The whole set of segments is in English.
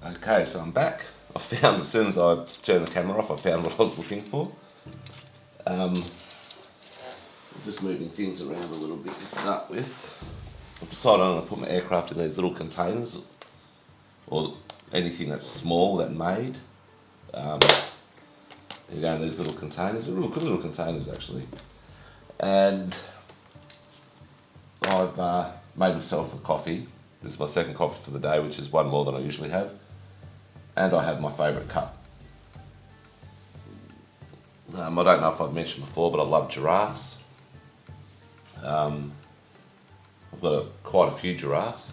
Okay, so I'm back. As soon as I turned the camera off, I found what I was looking for. Just moving things around a little bit to start with. I've decided I'm going to put my aircraft in these little containers, or anything that's small that made. You go in these little containers. They're real good little containers actually. And I've made myself a coffee. This is my second coffee for the day, which is one more than I usually have. And I have my favourite cup. I don't know if I've mentioned before, but I love giraffes. I've got quite a few giraffes.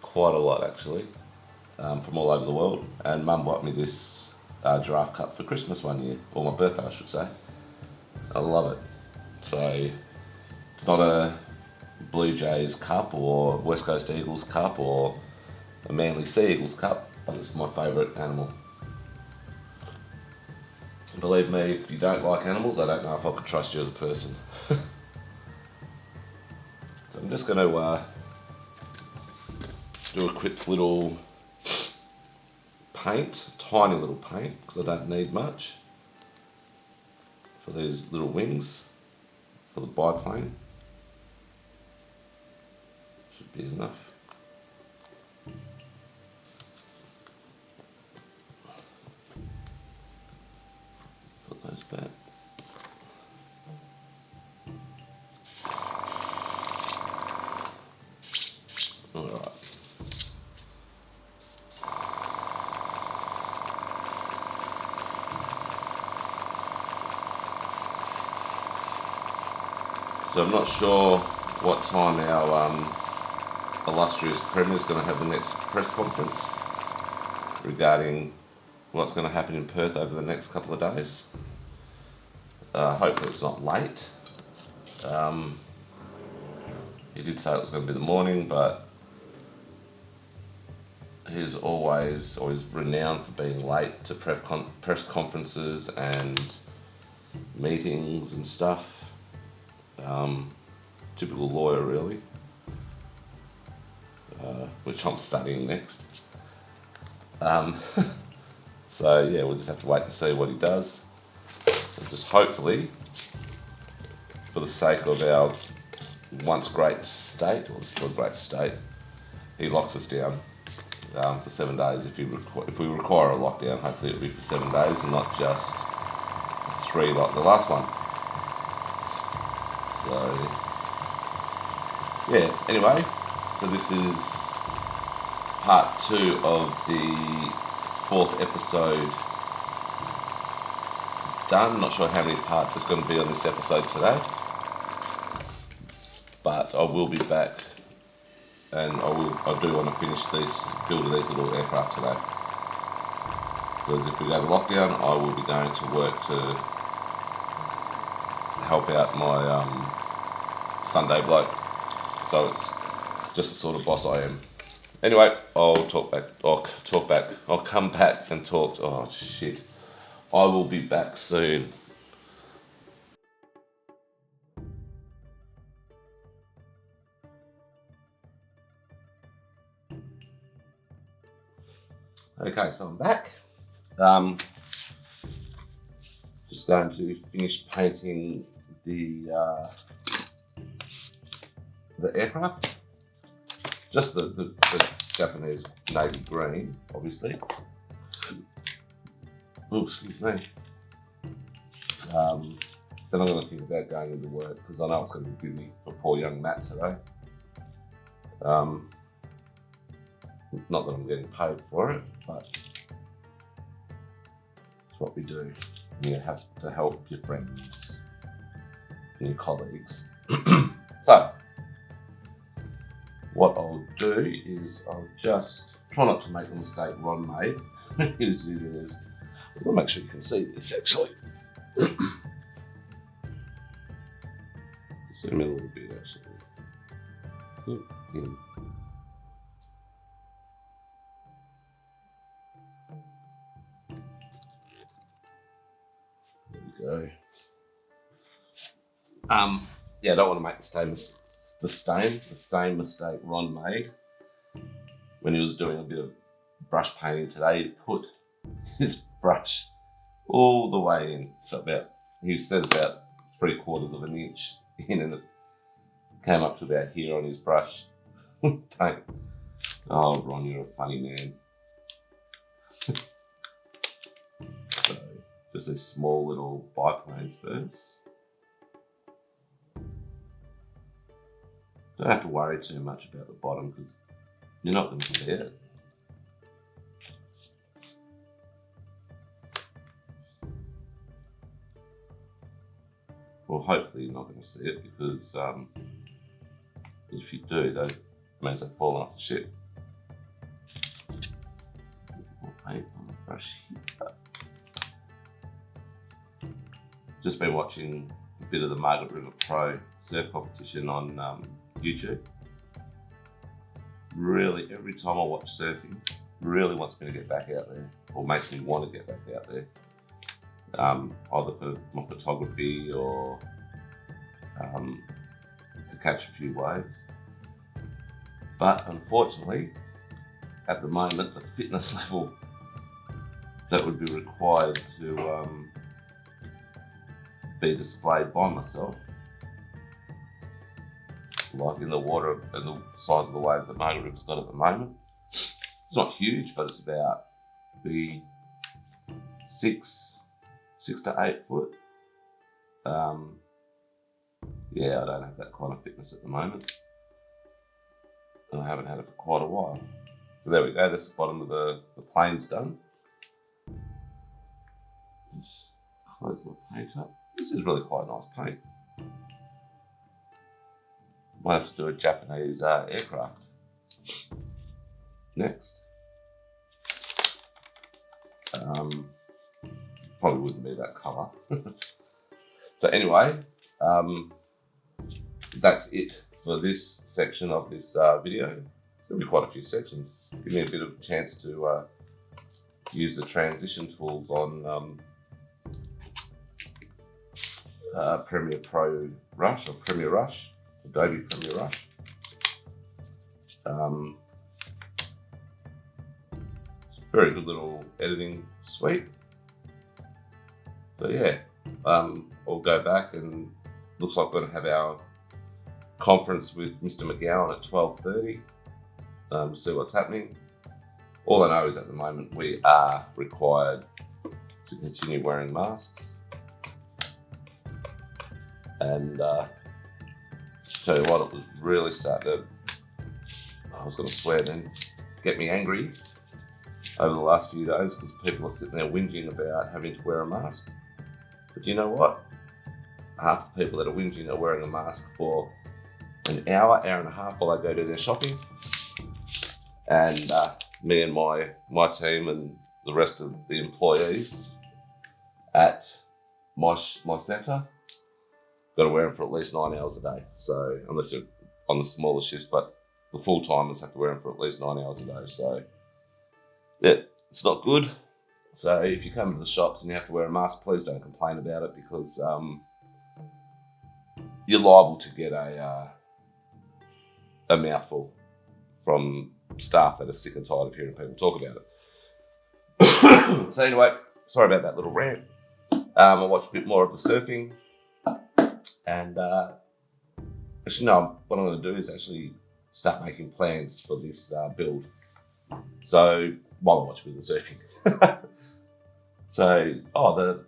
Quite a lot actually, from all over the world. And Mum bought me this giraffe cup for Christmas one year, or my birthday I should say. I love it. So it's not a Blue Jays cup or West Coast Eagles cup or a Manly Sea Eagles cup, but it's my favourite animal. Believe me, if you don't like animals, I don't know if I could trust you as a person. So I'm just going to do a quick little paint, tiny little paint, because I don't need much, for these little wings for the biplane. Should be enough. Put those back. Alright. So I'm not sure what time our illustrious Premier is going to have the next press conference regarding what's going to happen in Perth over the next couple of days. Hopefully it's not late. He did say it was going to be the morning, but he's always renowned for being late to press conferences and meetings and stuff. Typical lawyer really, which I'm studying next. So yeah, we'll just have to wait and see what he does. And just hopefully, for the sake of our once great state, or still great state, he locks us down for 7 days. If we require a lockdown, hopefully it'll be for 7 days and not just 3 like the last one. So yeah, anyway, so this is part 2 of the 4th episode done. Not sure how many parts there's going to be on this episode today, but I will be back, and I do want to finish building these little aircraft today, because if we go to lockdown, I will be going to work to help out my Sunday bloke. So it's just the sort of boss I am. Anyway, I'll come back and talk. Oh shit. I will be back soon. Okay, so I'm back. Just going to finish painting the aircraft. Just the Japanese navy green, obviously. Oh, excuse me. Then I'm going to think about going into work, because I know it's going to be busy for poor young Matt today. Not that I'm getting paid for it, but it's what we do. You have to help your friends and your colleagues. So, what I'll do is I'll just try not to make the mistake Ron made. He was using this. I'll make sure you can see this actually. Zoom in a little bit actually. Yeah. There we go. Yeah, I don't want to make the same mistake Ron made when he was doing a bit of brush painting today, he put his brush all the way in. So he said about 3/4 of an inch in, and it came up to about here on his brush paint. Oh, Ron, you're a funny man. So, just these small little biplanes first. Don't have to worry too much about the bottom because you're not going to see it. Well, hopefully you're not going to see it because if you do, that means they've fallen off the ship. More paint on the brush here. Just been watching a bit of the Margaret River Pro surf competition on YouTube. Really, every time I watch surfing, really wants me to get back out there, or makes me want to get back out there. Either for my photography or to catch a few waves. But unfortunately, at the moment, the fitness level that would be required to be displayed by myself, like in the water and the size of the waves that Margaret River's got at the moment, it's not huge, but it's about the 6 to 8 foot. Yeah, I don't have that kind of fitness at the moment, and I haven't had it for quite a while. So there we go, that's the bottom of the plane's done. Just close my paint up. This is really quite a nice paint. Might have to do a Japanese aircraft next. Probably wouldn't be that colour. So anyway, that's it for this section of this video. There'll be quite a few sections. Give me a bit of a chance to use the transition tools on Premiere Pro Rush, or Premiere Rush, Adobe Premiere Rush. Very good little editing suite. So yeah, I'll go back, and looks like we're going to have our conference with Mr. McGowan at 12:30. See what's happening. All I know is at the moment we are required to continue wearing masks. And tell you what, it was really starting to, I was going to swear then, get me angry over the last few days because people are sitting there whinging about having to wear a mask. But you know what? Half the people that are whinging are wearing a mask for an hour and a half while I go do their shopping. And me and my team and the rest of the employees at my centre got to wear them for at least 9 hours a day. So unless they're on the smaller shifts, but the full-timers have to wear them for at least 9 hours a day. So yeah, it's not good. So if you come to the shops and you have to wear a mask, please don't complain about it because you're liable to get a mouthful from staff that are sick and tired of hearing people talk about it. So anyway, sorry about that little rant. I watched a bit more of the surfing, and actually no, what I'm going to do is actually start making plans for this build. So while I watch a bit of the surfing. So, the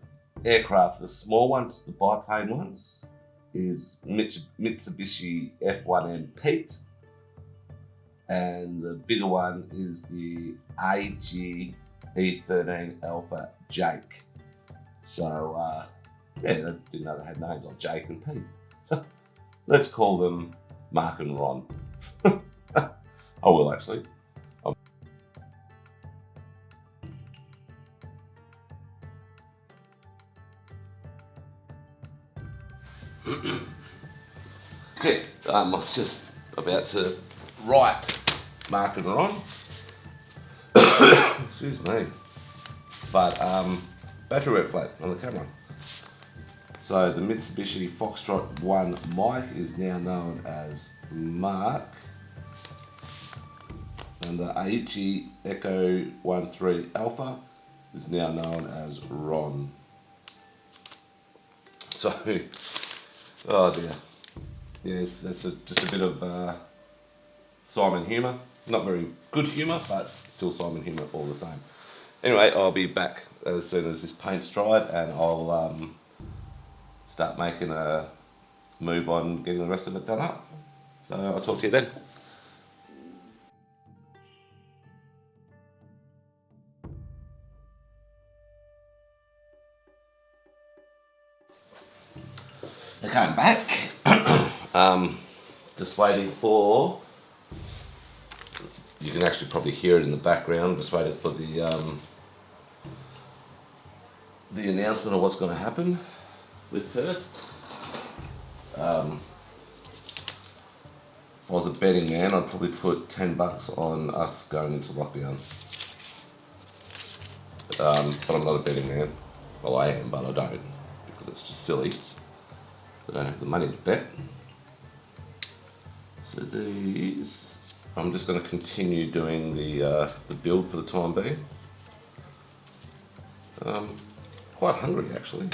aircraft, the small ones, the biplane ones, is Mitsubishi F1M Pete, and the bigger one is the AG E13 Alpha Jake. So, yeah, I didn't know they had names like Jake and Pete. So, let's call them Mark and Ron. I will actually. Okay, I was just about to write Mark and Ron. Excuse me. But battery went flat on the camera. So the Mitsubishi Foxtrot 1 mic is now known as Mark and the Aichi Echo 13 Alpha is now known as Ron. So, oh dear. Yes, that's just a bit of Simon humour. Not very good humour, but still Simon humour all the same. Anyway, I'll be back as soon as this paint's dried, and I'll start making a move on getting the rest of it done up. So I'll talk to you then. Okay, I'm back. Just waiting for, you can actually probably hear it in the background, just waiting for the announcement of what's going to happen with Perth. If I was a betting man, I'd probably put $10 on us going into lockdown. But I'm not a betting man. Well, I am, but I don't, because it's just silly. I don't have the money to bet. So these, I'm just going to continue doing the build for the time being. Quite hungry actually.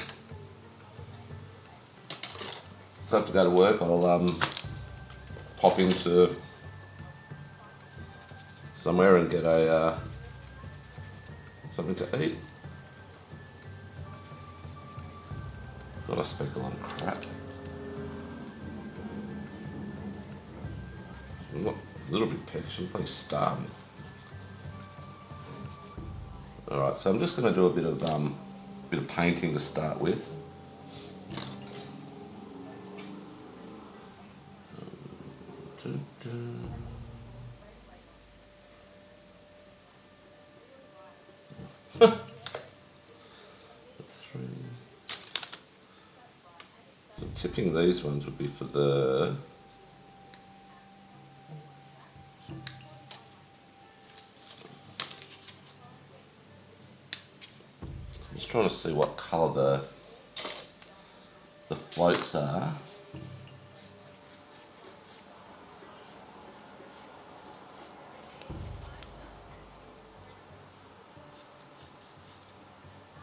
So after I go to work, I'll pop into somewhere and get a something to eat. God, I speak a lot of crap. I'm not a little bit peckish, I'm pretty starving. Alright, so I'm just going to do a bit of painting to start with. So tipping these ones would be for the trying to see what colour the floats are.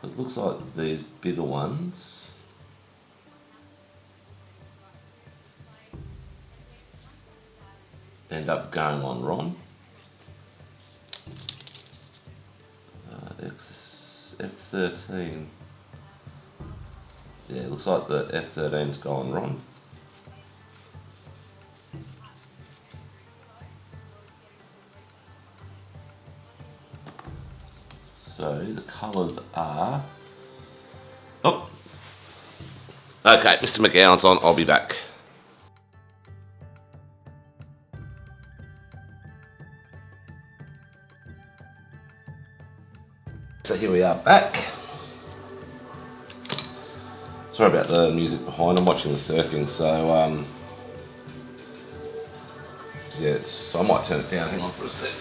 It looks like these bigger ones end up going on Ron. F13. Yeah, it looks like the F13's going wrong. So the colours are... Oh! Okay, Mr. McGowan's on, I'll be back. So here we are back. Sorry about the music behind, I'm watching the surfing, so yeah, so I might turn it down, hang on for a sec.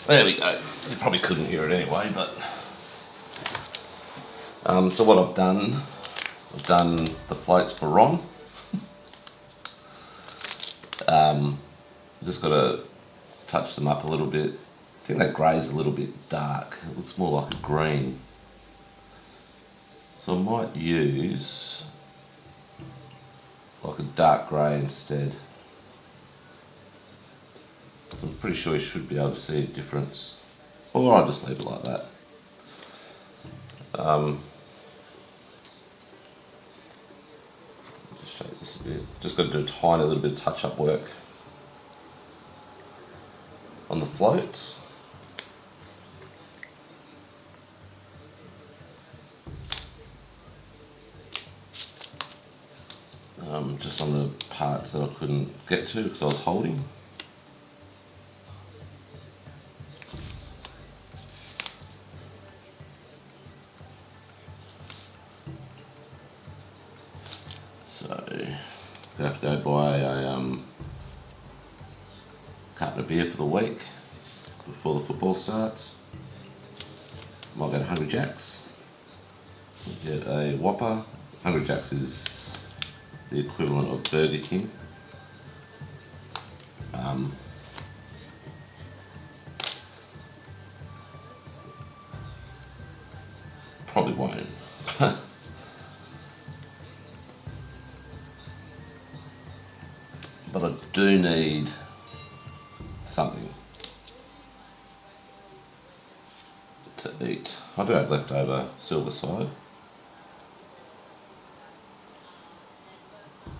There we go, you probably couldn't hear it anyway, but so what I've done the floats for Ron. Just got to touch them up a little bit. I think that grey is a little bit dark. It looks more like a green. So I might use like a dark grey instead. So I'm pretty sure you should be able to see a difference. Or I'll just leave it like that. Just shake this a bit. Just got to do a tiny little bit of touch-up work on the floats. Just on the parts that I couldn't get to because I was holding. So, I have to go buy a carton of beer for the week before the football starts. Might go to Hungry Jack's, get a Whopper. Hungry Jack's is the equivalent of Burger King. Probably won't. But I do need something to eat. I do have leftover silver side.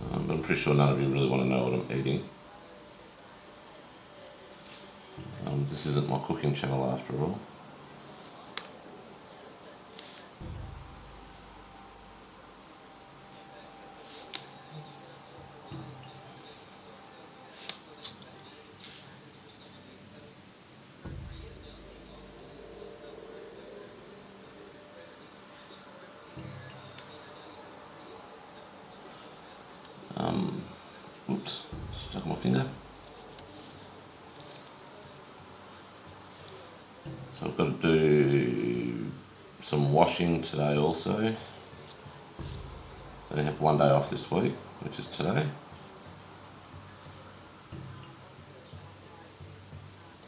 But I'm pretty sure none of you really want to know what I'm eating. This isn't my cooking channel after all. Oops, stuck my finger. So I've got to do some washing today also. I only have one day off this week, which is today.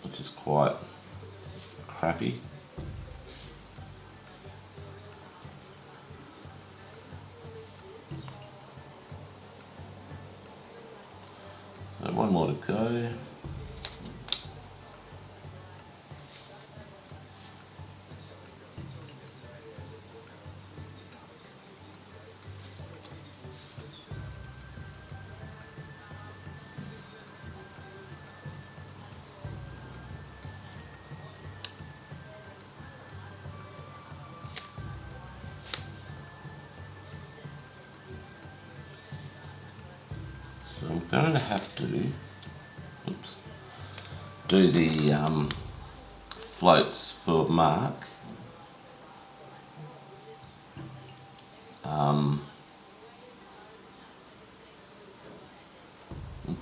Which is quite crappy. So one more to go. So I'm going to have to do the floats for Mark.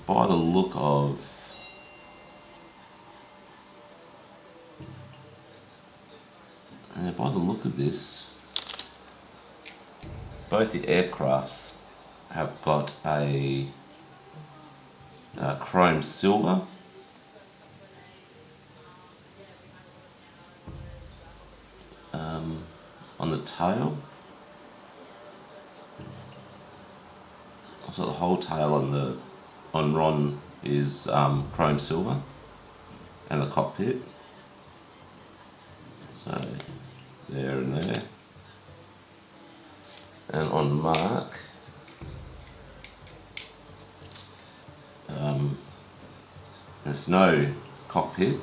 By the look of this, both the aircrafts have got a chrome silver on the tail. So the whole tail on Ron is chrome silver, and the cockpit. So there and there. And on Mark, there's no cockpit,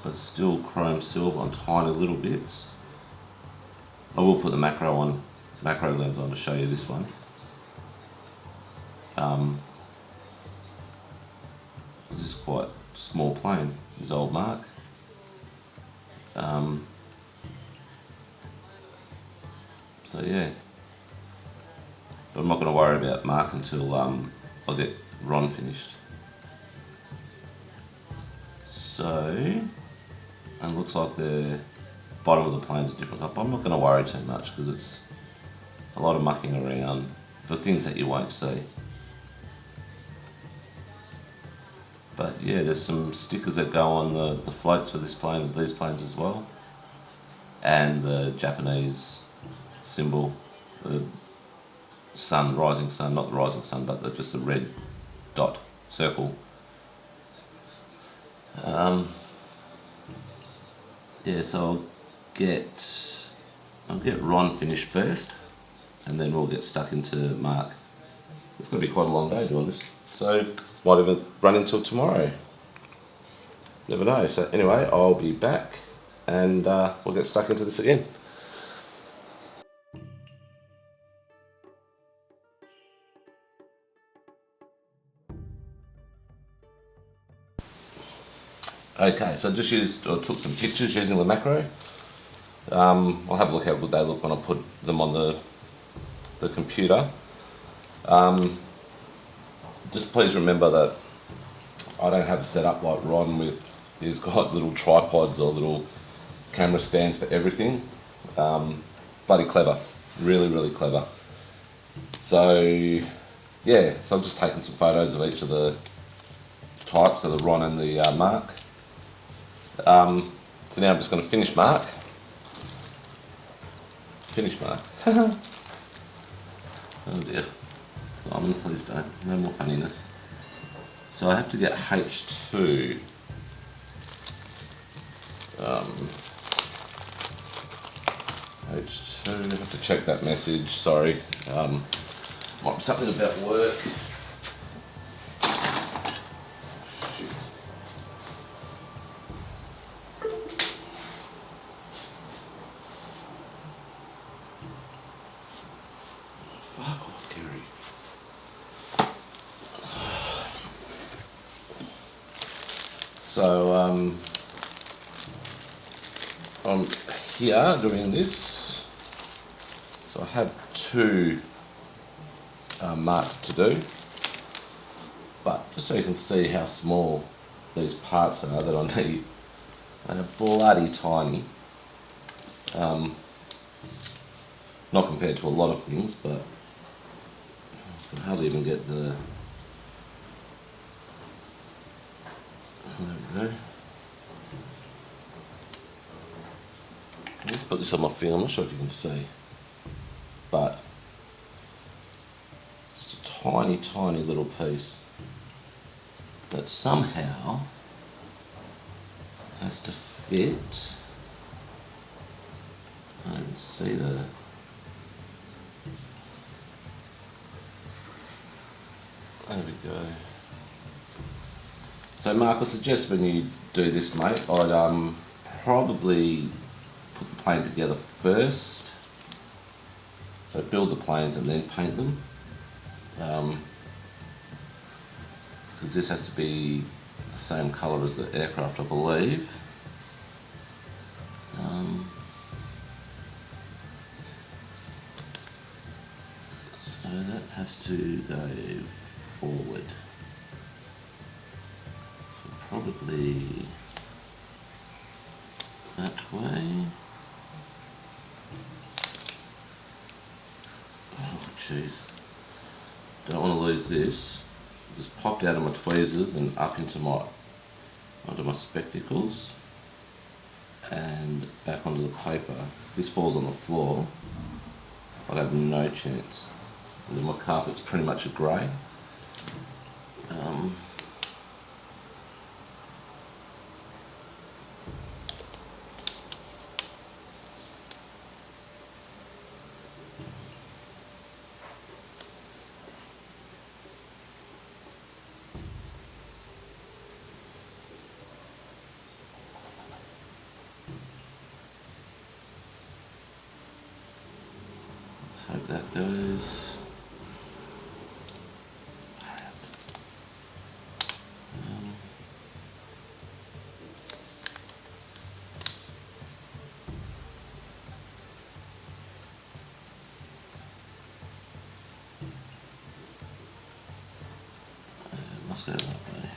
but still chrome silver on tiny little bits. I will put the macro lens on to show you this one. This is quite a small plane, this old Mark. So yeah, but I'm not going to worry about Mark until I get Ron finished. So, and looks like the bottom of the plane's a different colour. I'm not going to worry too much because it's a lot of mucking around for things that you won't see. But yeah, there's some stickers that go on the floats for this plane, these planes as well, and the Japanese symbol, the sun, rising sun, not the rising sun, but just the red dot circle. Yeah, so I'll get Ron finished first, and then we'll get stuck into Mark. It's going to be quite a long day doing this, so might even run until tomorrow. Never know. So anyway, I'll be back, and we'll get stuck into this again. Okay, so I took some pictures using the macro. I'll have a look how good they look when I put them on the computer. Just please remember that I don't have it set up like Ron he's got little tripods or little camera stands for everything. Bloody clever, really, really clever. So yeah, so I've just taken some photos of each of the types, so the Ron and the Mark. So now I'm just going to finish Mark. Finish Mark. Oh dear. Simon, please don't. No more funniness. So I have to get H2. H2, I have to check that message, sorry. Might be something about work. Shit. Fuck off, Gary. So, I'm here doing this. So I have two marks to do. But just so you can see how small these parts are that I need, they are bloody tiny. Not compared to a lot of things, but I can hardly even get the... There we go. I'll just put this on my finger, I'm not sure if you can see, but it's a tiny, tiny little piece that somehow has to fit. I can see the... There we go. So Mark, I suggest when you do this, mate, I'd probably put the plane together first. So build the planes and then paint them. Because this has to be the same colour as the aircraft, I believe. So that has to go forward. So probably that way. Oh jeez. Don't want to lose this. Just popped out of my tweezers and up onto my spectacles and back onto the paper. If this falls on the floor, I'd have no chance. And my carpet's pretty much a grey. Hope that goes. Must go that way.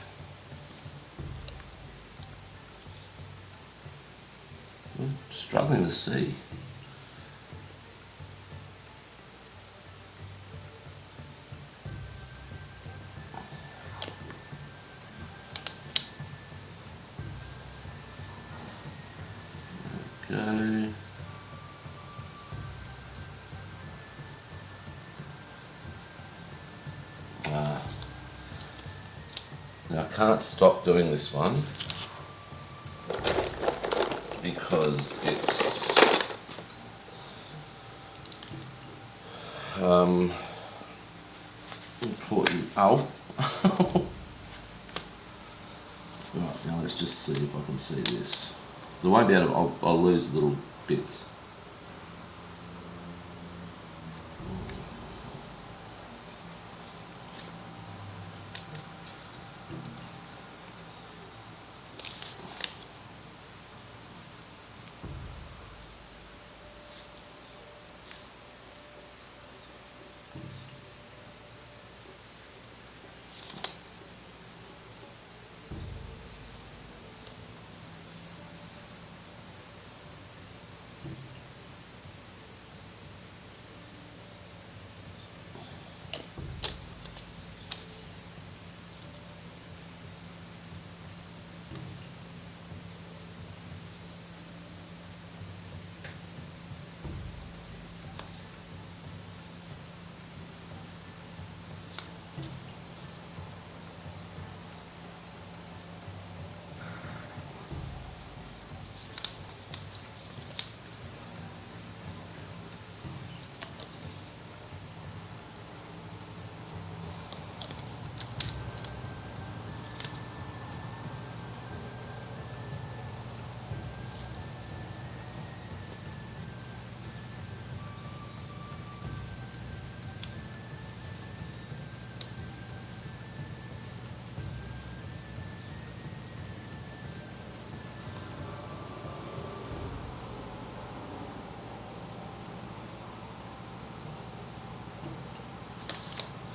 I'm struggling to see. Go. Now I can't stop doing this one because it's important. Ow. Right, now let's just see if I can see this. I won't be able to, I'll lose little bits.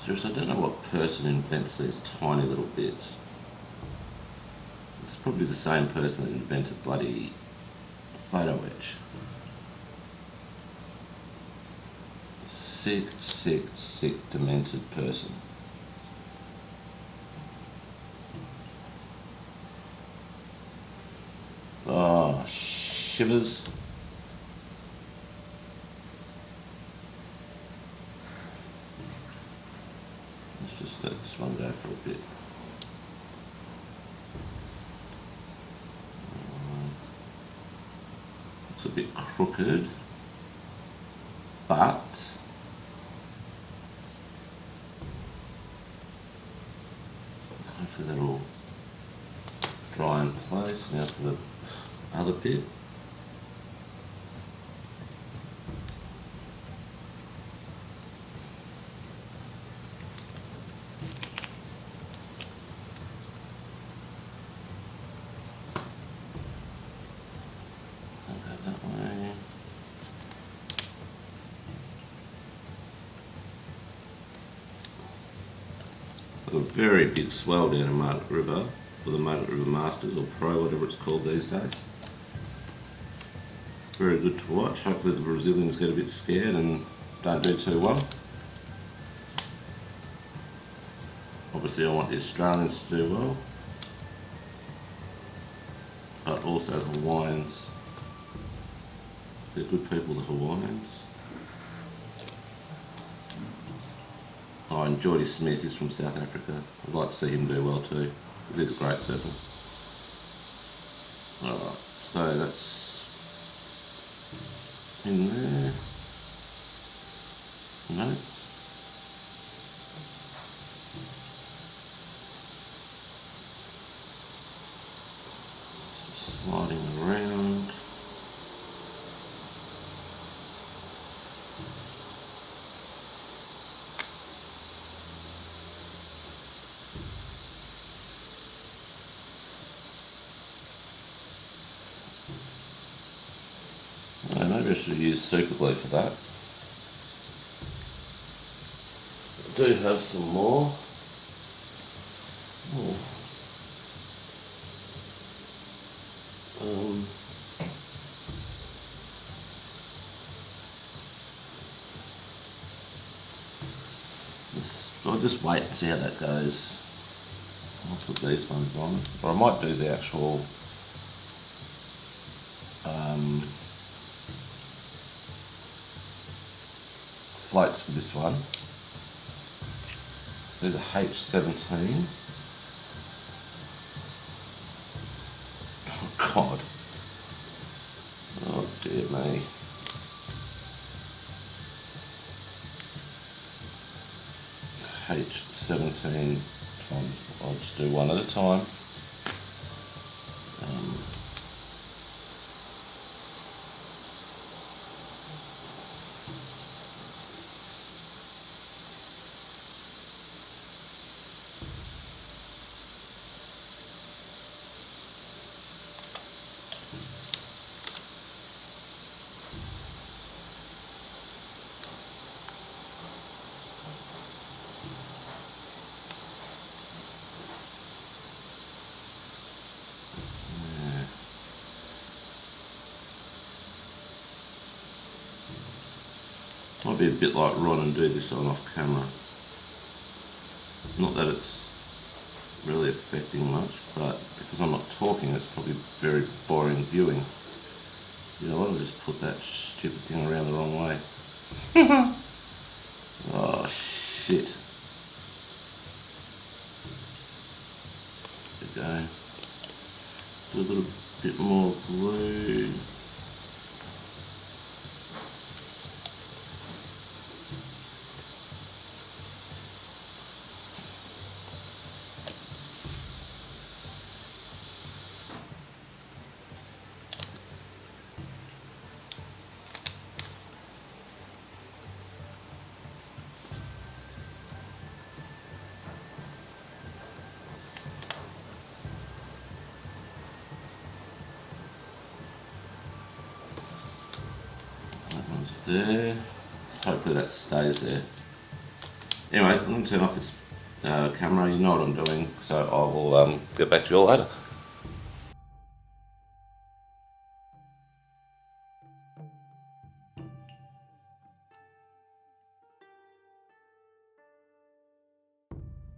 Seriously, I don't know what person invents these tiny little bits. It's probably the same person that invented bloody photo etch. Sick, sick, sick, demented person. Oh, shivers. Let's just let this one go for a bit. It's a bit crooked, but hopefully that'll dry in place. Now for the other bit. That way. Got a very big swell down in Margaret River, or the Margaret River Masters, or Pro, whatever it's called these days. Very good to watch. Hopefully the Brazilians get a bit scared and don't do too well. Obviously I want the Australians to do well, but also the Hawaiians. They're good people, the Hawaiians. Oh, and Geordie Smith is from South Africa. I'd like to see him do well too. He's a great surfer. Alright, so that's in there. No. Sliding around. Maybe I should use super glue for that. I do have some more. Oh. I'll just wait and see how that goes. I'll put these ones on, or I might do the actual floats for this one. So the H17. Oh God. Oh dear me. H17 times, I'll just do one at a time. Might be a bit like Ron and do this on off camera. Not that it's really affecting much, but because I'm not talking, it's probably very boring viewing. You know what, I'll just put that stupid thing around the wrong way. Oh shit. There we go. Do a little bit more glue. There. Hopefully that stays there. Anyway, I'm going to turn off this camera. You know what I'm doing, so I will get back to you all later.